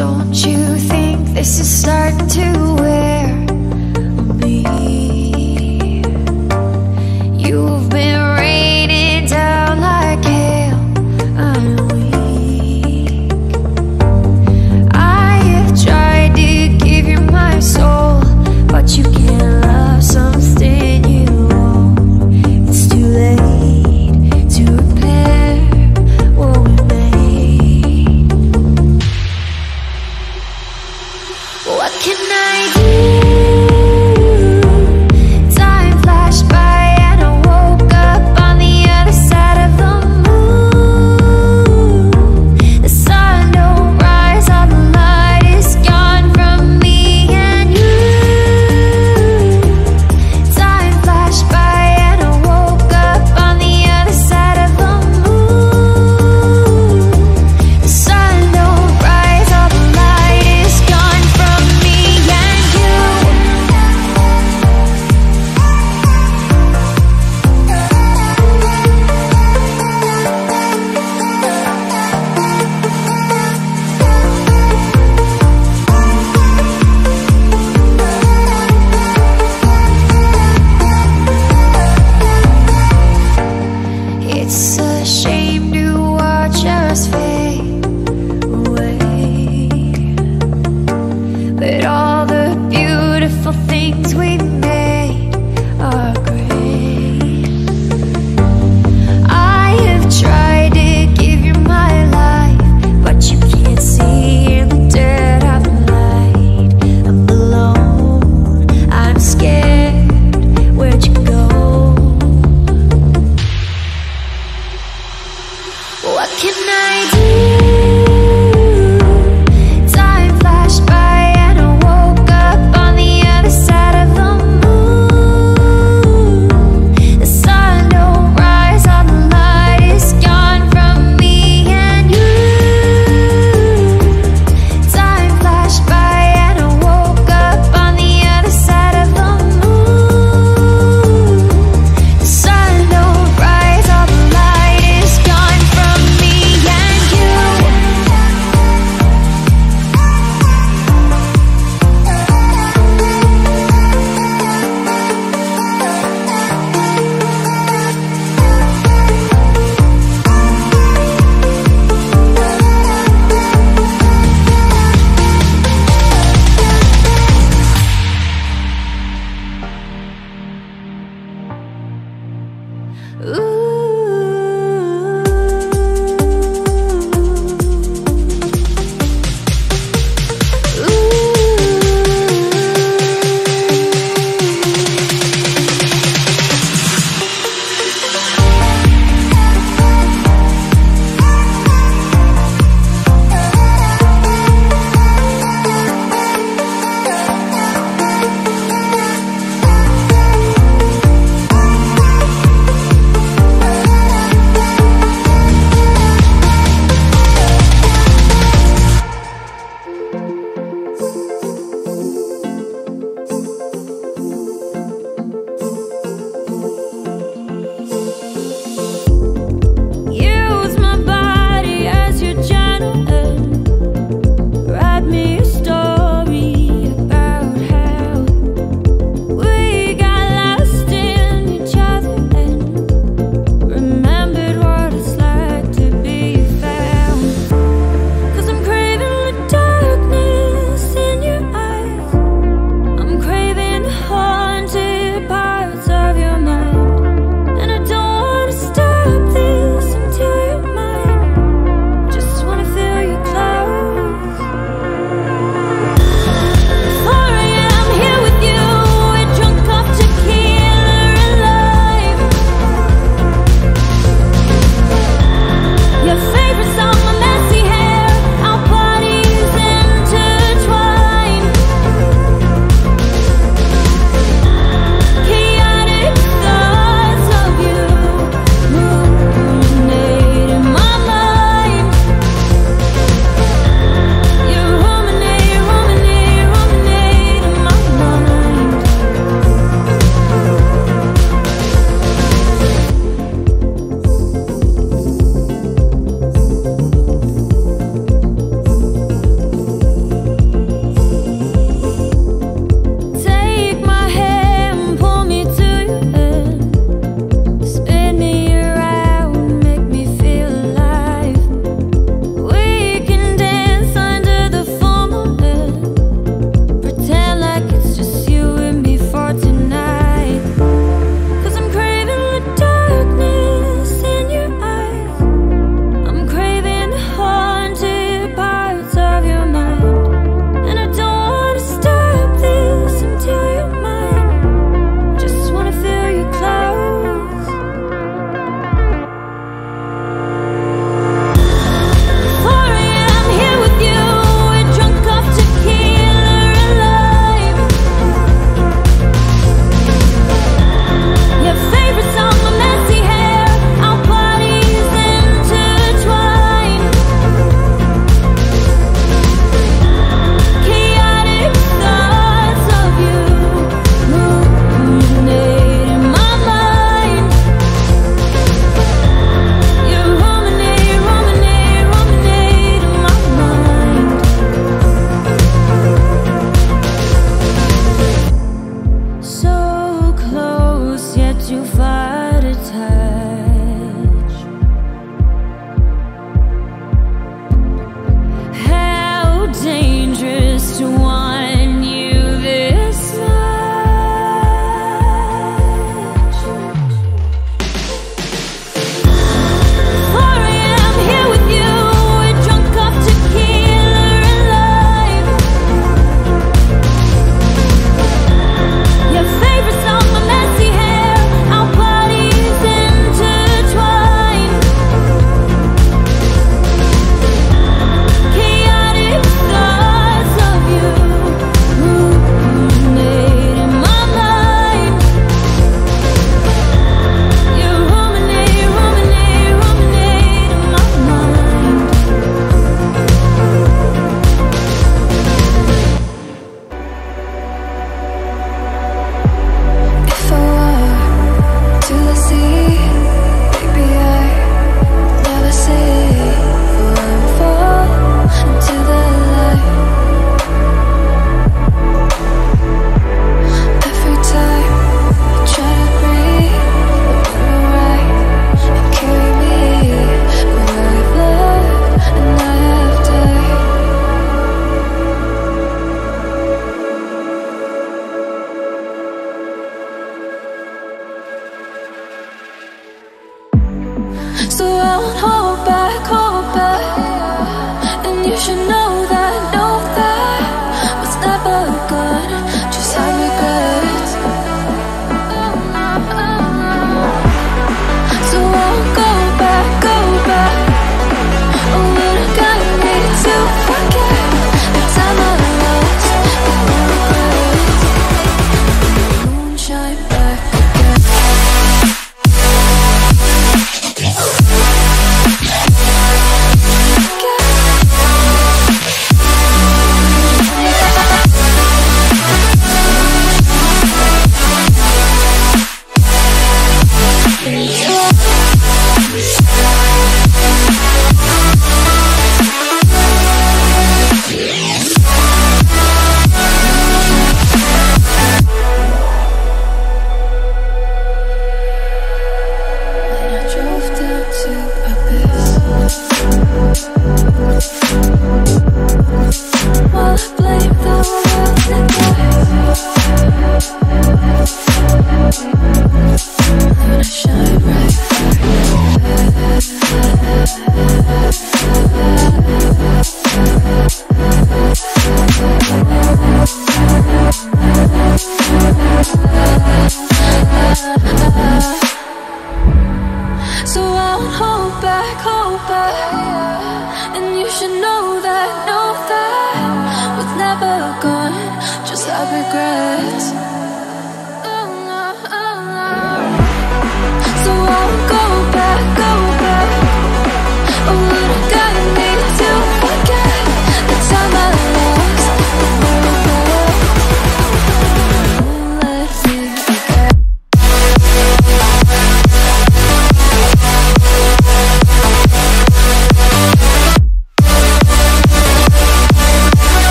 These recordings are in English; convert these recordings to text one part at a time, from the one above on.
Don't you think this is starting to wear on me? You've been raining down like hail. I'm weak. I have tried to give you my soul, but you can't love something you own. It's too late to repair what we made. What can I do?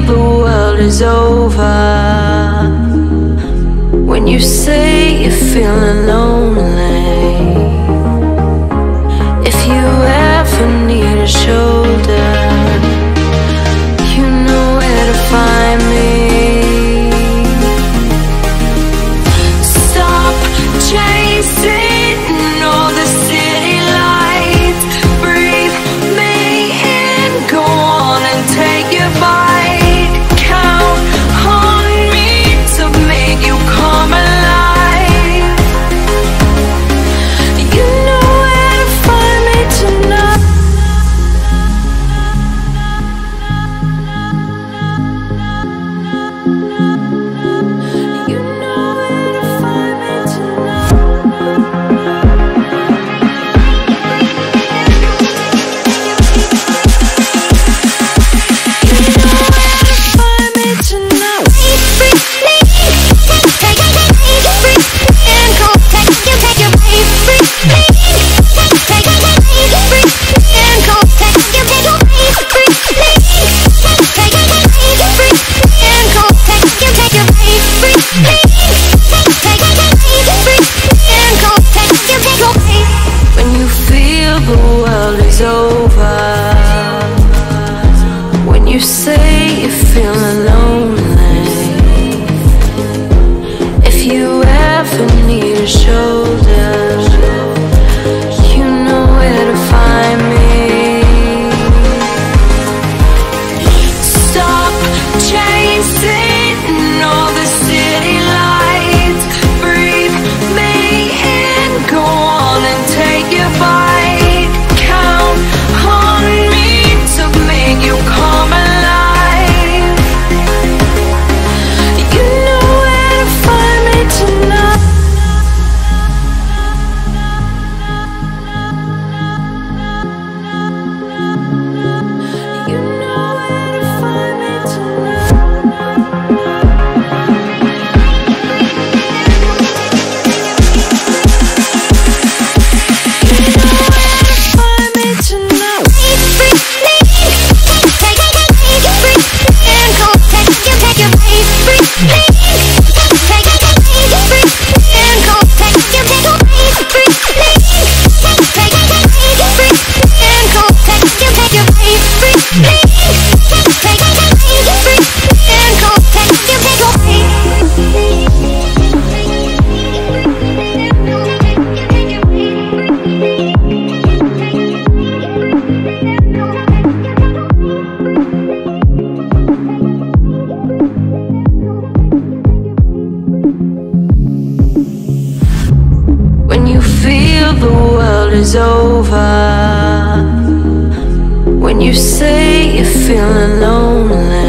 the world is over, when you say you're feeling lonely, if you ever need a shoulder, you know where to find me. Stop chasing all the city lights, breathe me in, go on and take your bite. Count on me to make you come alive. You know where to find me tonight. You know where to find me tonight. You know where to find me tonight. When you feel the world is over, when you say you're feeling lonely, if you ever need a shoulder, you know where to find me. Stop chasing all the city lights, breathe me in, go on and take your bite. Count on me to make you come alive. You know where to find me tonight. You know where to find me tonight. You know where to find me tonight. When you feel the world is over, when you say you're feeling lonely,